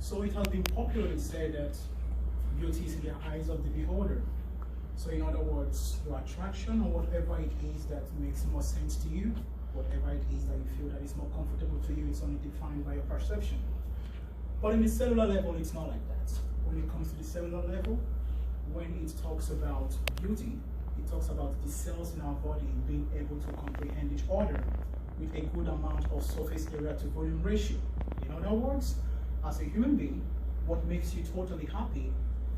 So it has been popularly said that beauty is in the eyes of the beholder. So in other words, your attraction or whatever it is that makes more sense to you, whatever it is that you feel that is more comfortable to you, it's only defined by your perception. But in the cellular level, it's not like that. When it comes to the cellular level, when it talks about beauty, it talks about the cells in our body being able to comprehend each other with a good amount of surface area to volume ratio. In other words, as a human being, what makes you totally happy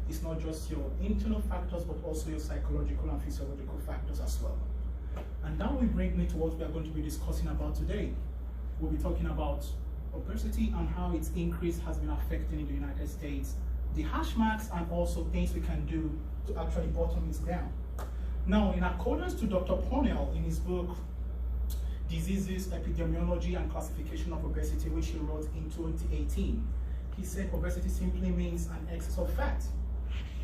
is not just your internal factors, but also your psychological and physiological factors as well. And that will bring me to what we are going to be discussing about today. We'll be talking about obesity and how its increase has been affecting in the United States, the hash marks, and also things we can do to actually bottom it down. Now, in accordance to Dr. Pornell in his book, Diseases, Epidemiology and Classification of Obesity, which he wrote in 2018, he said obesity simply means an excess of fat.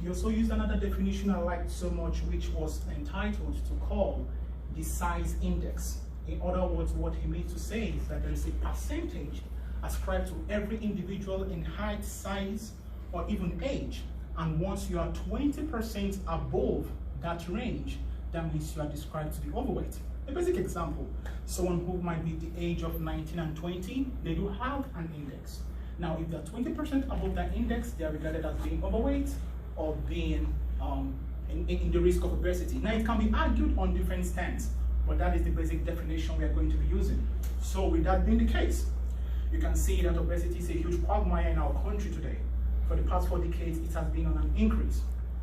He also used another definition I liked so much, which was entitled to call the size index. In other words, what he means to say is that there is a percentage ascribed to every individual in height, size, or even age. And once you are 20% above that range, that means you are described to be overweight. A basic example, someone who might be the age of 19 and 20, they do have an index. Now, if they're 20% above that index, they are regarded as being overweight or being in the risk of obesity. Now, it can be argued on different stands, but that is the basic definition we are going to be using. So with that being the case, you can see that obesity is a huge quagmire in our country today. For the past 4 decades, it has been on an increase.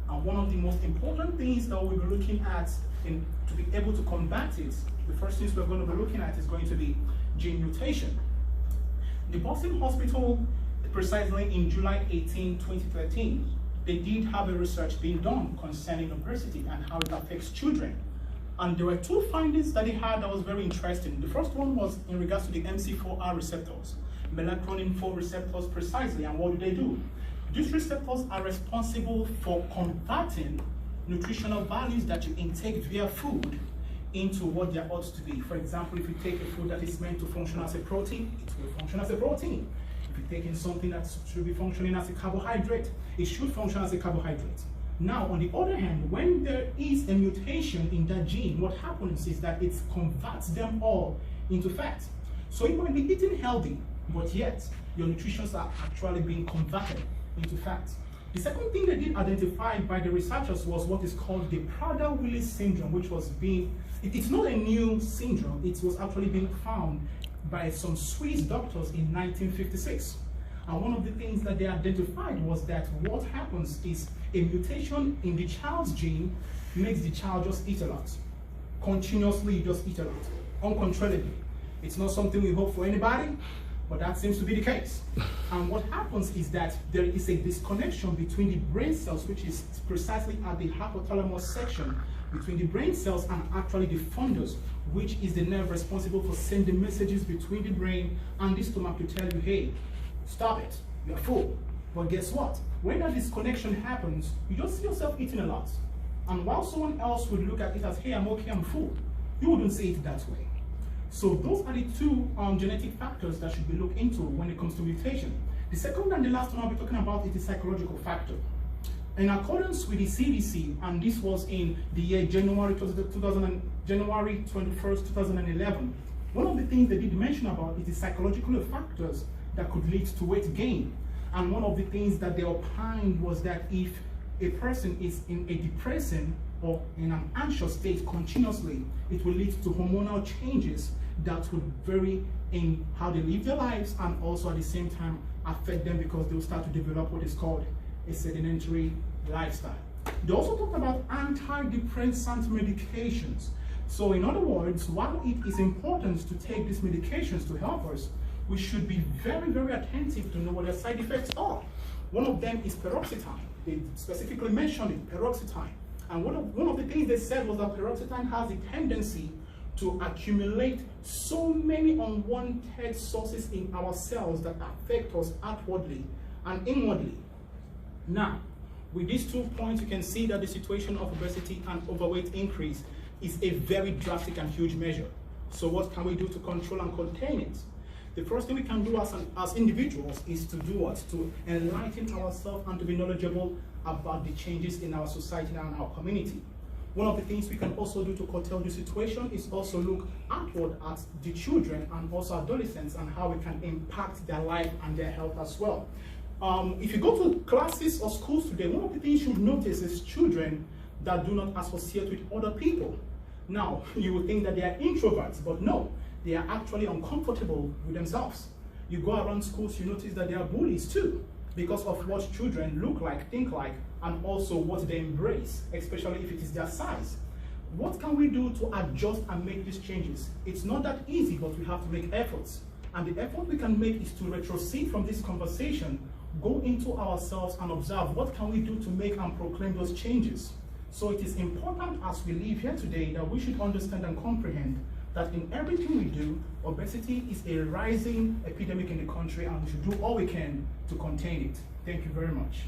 And one of the most important things that we'll be looking at to be able to combat it, the first things we're going to be looking at is going to be gene mutation. The Boston Hospital, precisely in July 18, 2013, they did have a research being done concerning obesity and how it affects children. And there were 2 findings that they had that was very interesting. The first one was in regards to the MC4R receptors, melatonin 4 receptors precisely, and what do? These receptors are responsible for converting nutritional values that you intake via food into what they ought to be. For example, if you take a food that is meant to function as a protein, it will function as a protein. If you're taking something that should be functioning as a carbohydrate, it should function as a carbohydrate. Now, on the other hand, when there is a mutation in that gene, what happens is that it converts them all into fat. So you might be eating healthy, but yet your nutrients are actually being converted into fat. The second thing they did identify by the researchers was what is called the Prader-Willi syndrome, which was it's not a new syndrome, it was actually being found by some Swiss doctors in 1956. And one of the things that they identified was that what happens is a mutation in the child's gene makes the child just eat a lot. Continuously just eat a lot, uncontrollably. It's not something we hope for anybody, but that seems to be the case. And what happens is that there is a disconnection between the brain cells, which is precisely at the hypothalamus section, between the brain cells and actually the fundus, which is the nerve responsible for sending messages between the brain and the stomach to tell you, hey, stop it, you're full. But guess what? When that disconnection happens, you just see yourself eating a lot. And while someone else would look at it as, hey, I'm okay, I'm full, you wouldn't see it that way. So those are the 2 genetic factors that should be looked into when it comes to mutation. The second and the last one I'll be talking about is the psychological factor. In accordance with the CDC, and this was in the year January 21st, 2011, one of the things they did mention about is the psychological factors that could lead to weight gain. And one of the things that they opined was that if a person is in a depressing or in an anxious state continuously, it will lead to hormonal changes that would vary in how they live their lives and also at the same time affect them because they'll start to develop what is called a sedentary lifestyle. They also talked about antidepressant medications. So in other words, while it is important to take these medications to help us, we should be very, very attentive to know what their side effects are. One of them is paroxetine. They specifically mentioned it, paroxetine. And one of the things they said was that paroxetine has a tendency to accumulate so many unwanted sources in our cells that affect us outwardly and inwardly. Now, with these 2 points, you can see that the situation of obesity and overweight increase is a very drastic and huge measure. So what can we do to control and contain it? The first thing we can do as individuals is to do what? To enlighten ourselves and to be knowledgeable about the changes in our society and our community. One of the things we can also do to curtail the situation is also look outward at the children and also adolescents and how we can impact their life and their health as well. If you go to classes or schools today, one of the things you'll notice is children that do not associate with other people. Now, you would think that they are introverts, but no, they are actually uncomfortable with themselves. You go around schools, you notice that they are bullies too, because of what children look like, think like, and also what they embrace, especially if it is their size. What can we do to adjust and make these changes? It's not that easy, but we have to make efforts. And the effort we can make is to retrocede from this conversation, go into ourselves and observe what can we do to make and proclaim those changes. So it is important as we live here today that we should understand and comprehend that in everything we do, obesity is a rising epidemic in the country and we should do all we can to contain it. Thank you very much.